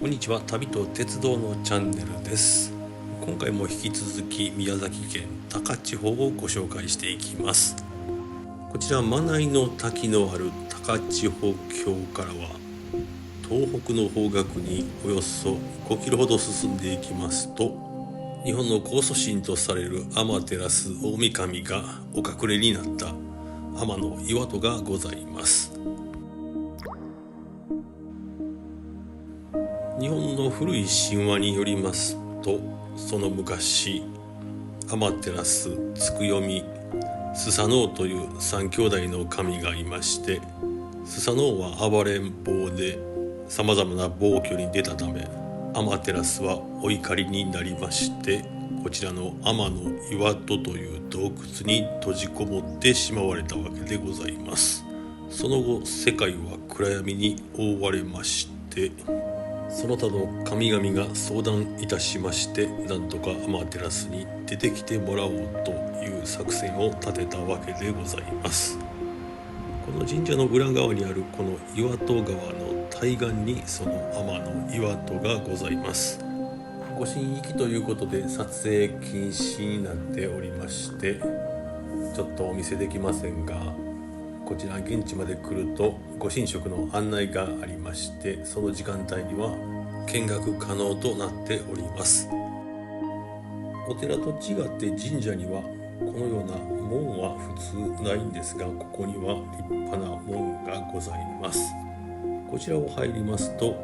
こんにちは。旅と鉄道のチャンネルです。今回も引き続き宮崎県高千穂をご紹介していきます。こちら真名井の滝のある高千穂峡からは東北の方角におよそ5キロほど進んでいきますと、日本の高祖神とされる天照大神がお隠れになった天岩戸がございます。日本の古い神話によりますと、その昔天照、つくよみ、スサノオという三兄弟の神がいまして、スサノオは暴れん坊でさまざまな暴挙に出たため、天照はお怒りになりまして、こちらの天岩戸という洞窟に閉じこもってしまわれたわけでございます。その後世界は暗闇に覆われまして、その他の神々が相談いたしまして、なんとか天照に出てきてもらおうという作戦を立てたわけでございます。この神社の裏側にあるこの岩戸川の対岸にその天岩戸がございます。ご神域ということで撮影禁止になっておりまして、ちょっとお見せできませんが、こちら現地まで来るとご神職の案内がありまして、その時間帯には見学可能となっております。お寺と違って神社にはこのような門は普通ないんですが、ここには立派な門がございます。こちらを入りますと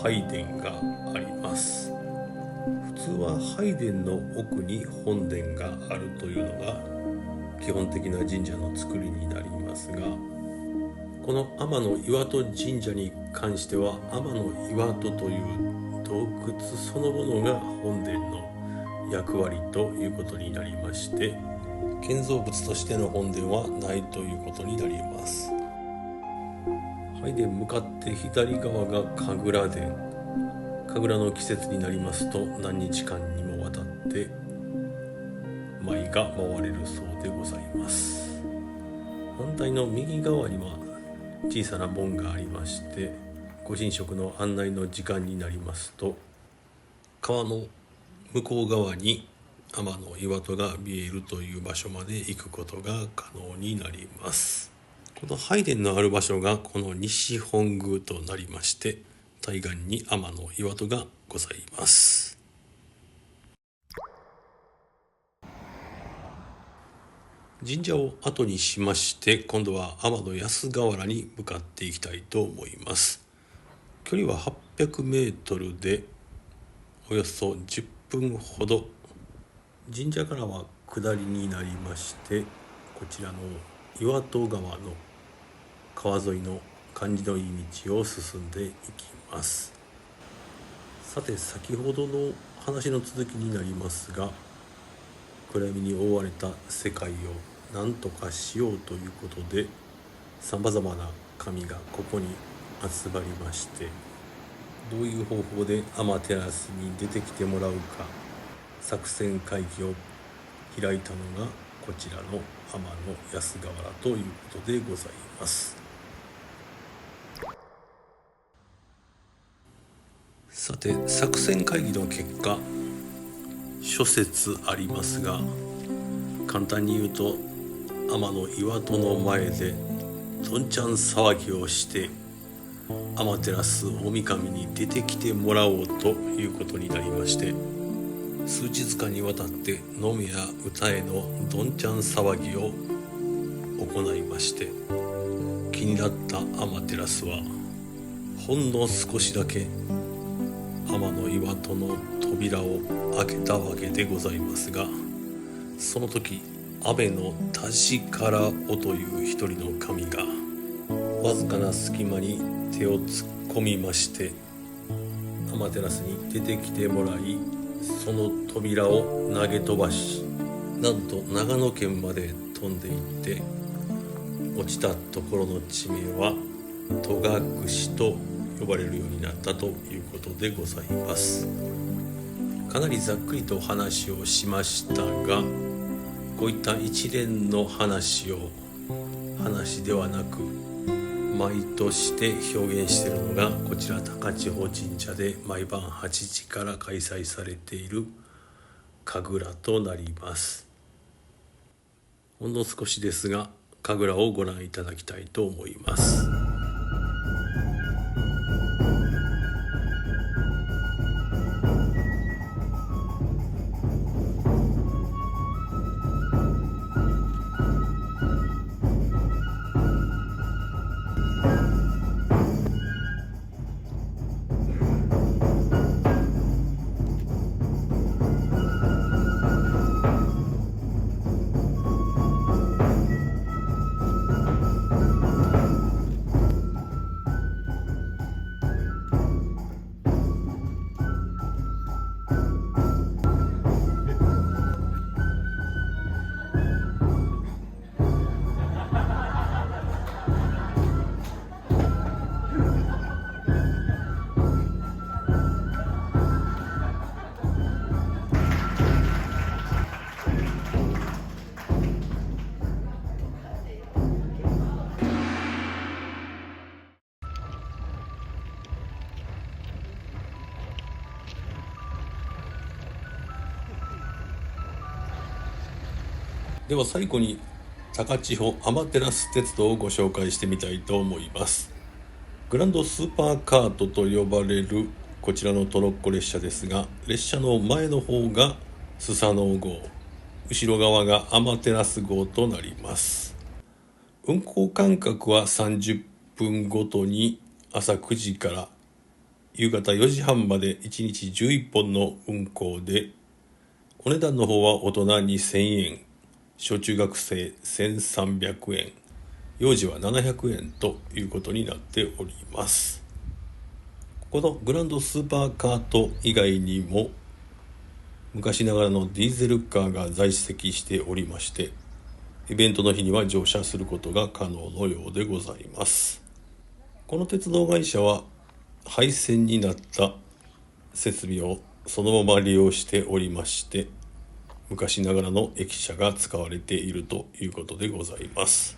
拝殿があります。普通は拝殿の奥に本殿があるというのが基本的な神社の作りになりますが、この天岩戸神社に関しては天岩戸という洞窟そのものが本殿の役割ということになりまして、建造物としての本殿はないということになります。拝殿向かって左側が神楽殿。神楽の季節になりますと何日間にもわたって舞が回れるそうでございます。反対の右側には小さな門がありまして、ご神職の案内の時間になりますと川の向こう側に天岩戸が見えるという場所まで行くことが可能になります。この拝殿のある場所がこの西本宮となりまして、対岸に天岩戸がございます。神社を後にしまして、今度は天安河原に向かっていきたいと思います。距離は800メートルでおよそ10分ほど。神社からは下りになりまして、こちらの岩戸川の川沿いの感じのいい道を進んでいきます。さて、先ほどの話の続きになりますが、暗闇に覆われた世界を何とかしようということで、さまざまな神がここに集まりまして、どういう方法で天照に出てきてもらうか作戦会議を開いたのがこちらの天安河原ということでございます。さて、作戦会議の結果、諸説ありますが、簡単に言うと天岩戸の前でどんちゃん騒ぎをして天照大神に出てきてもらおうということになりまして、数日間にわたって飲めや歌えのどんちゃん騒ぎを行いまして、気になった天照はほんの少しだけ天岩戸の扉を開けたわけでございますが、その時雨の田力尾という一人の神がわずかな隙間に手を突っ込みまして、天照に出てきてもらい、その扉を投げ飛ばし、なんと長野県まで飛んでいって、落ちたところの地名は戸隠と呼ばれるようになったということでございます。かなりざっくりと話をしましたが、こういった一連の話を話ではなく舞として表現しているのがこちら高千穂神社で毎晩8時から開催されている神楽となります。ほんの少しですが神楽をご覧いただきたいと思います。では最後に高千穂天照鉄道をご紹介してみたいと思います。グランドスーパーカートと呼ばれるこちらのトロッコ列車ですが、列車の前の方がスサノオ号、後ろ側が天照号となります。運行間隔は30分ごとに朝9時から夕方4時半まで1日11本の運行で、お値段の方は大人2000円、小中学生1300円、幼児は700円ということになっております。このグランドスーパーカート以外にも昔ながらのディーゼルカーが在籍しておりまして、イベントの日には乗車することが可能のようでございます。この鉄道会社は廃線になった設備をそのまま利用しておりまして、昔ながらの駅舎が使われているということでございます。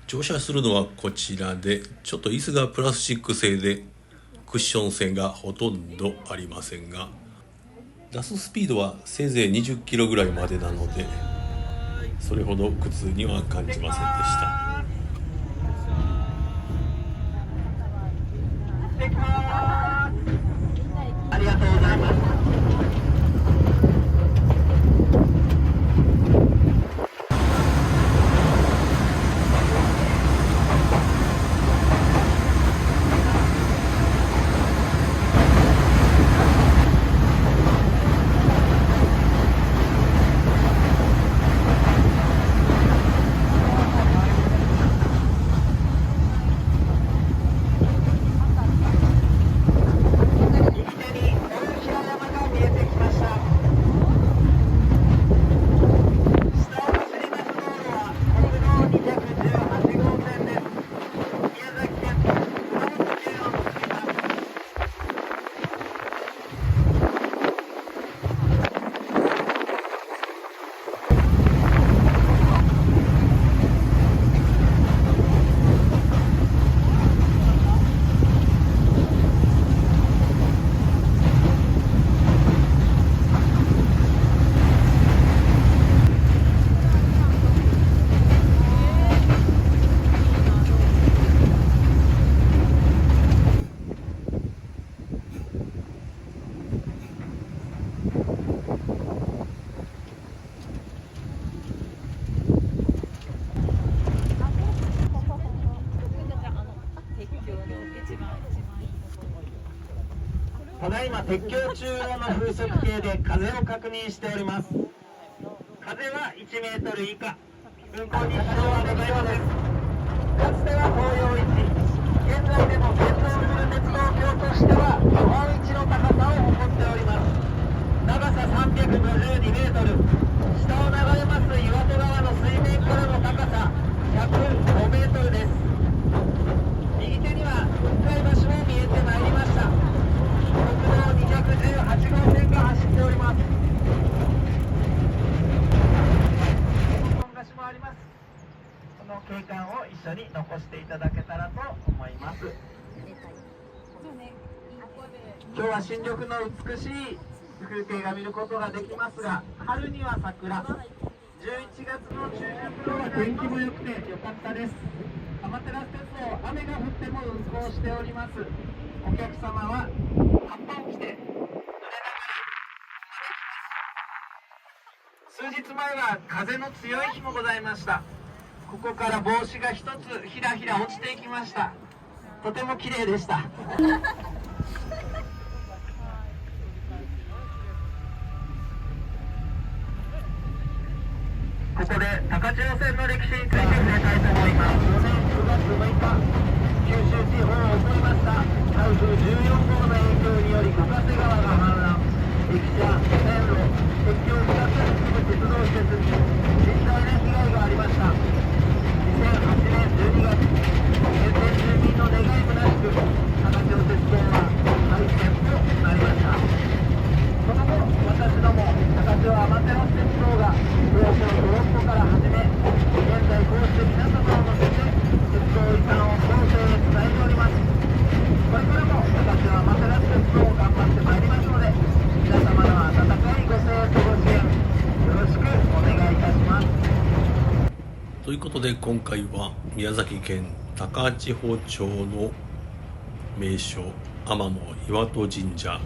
乗車するのはこちらで、ちょっと椅子がプラスチック製でクッション性がほとんどありませんが、出すスピードはせいぜい20キロぐらいまでなので、それほど苦痛には感じませんでした。ありがとうございます。ただいま鉄橋中央の風速計で風を確認しております。風は1メートル以下、運行に支障はございません。かつては東洋一、現在でも現存する鉄道橋としては日本一の高さを誇っております。長さ352メートル、下を流れます岩戸川の水面からの高さ105メートルです。右手には雲海橋も見えてまいりました。国道218号線が走っております。本橋もあります。この景観を一緒に残していただけたら今日は新緑の美しい風景が見ることができますが、春には桜、11月の中旬頃は天気も良くて良かったです。天照鉄道、雨が降っても運行しております。お客様は葉っぱを着て数日前は風の強い日もございました。ここから帽子が一つひらひら落ちていきました。とても綺麗でした。ここで高千穂線の歴史について触れたいと思います。4年9月6日、九州地方を襲いました台風14号の影響により五ヶ瀬川が氾濫、駅舎、線路、鉄橋2つに含む鉄道施設に甚大な被害がありました。2008年12月、沿線住民の願いむなしく高千穂鉄道は廃線となりました。その後、私ども高千穂天照鉄道が当初トロッコから始め、現在こうして皆様を乗せて鉄道遺産を後世へ伝えております。これからも高千穂天照鉄道を頑張ってまいりますので、皆様の温かいご声援とご支援よろしくお願いいたします。ということで今回は宮崎県高千穂町の名所天野岩戸神社、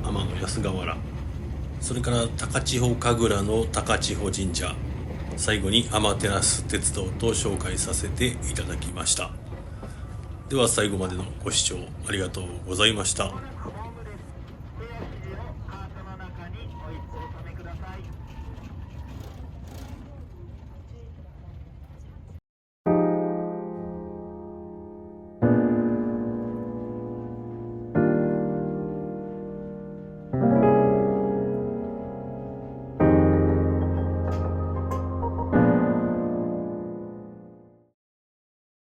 天野安河原、それから高千穂神楽の高千穂神社、最後に天照鉄道と紹介させていただきました。では最後までのご視聴ありがとうございました。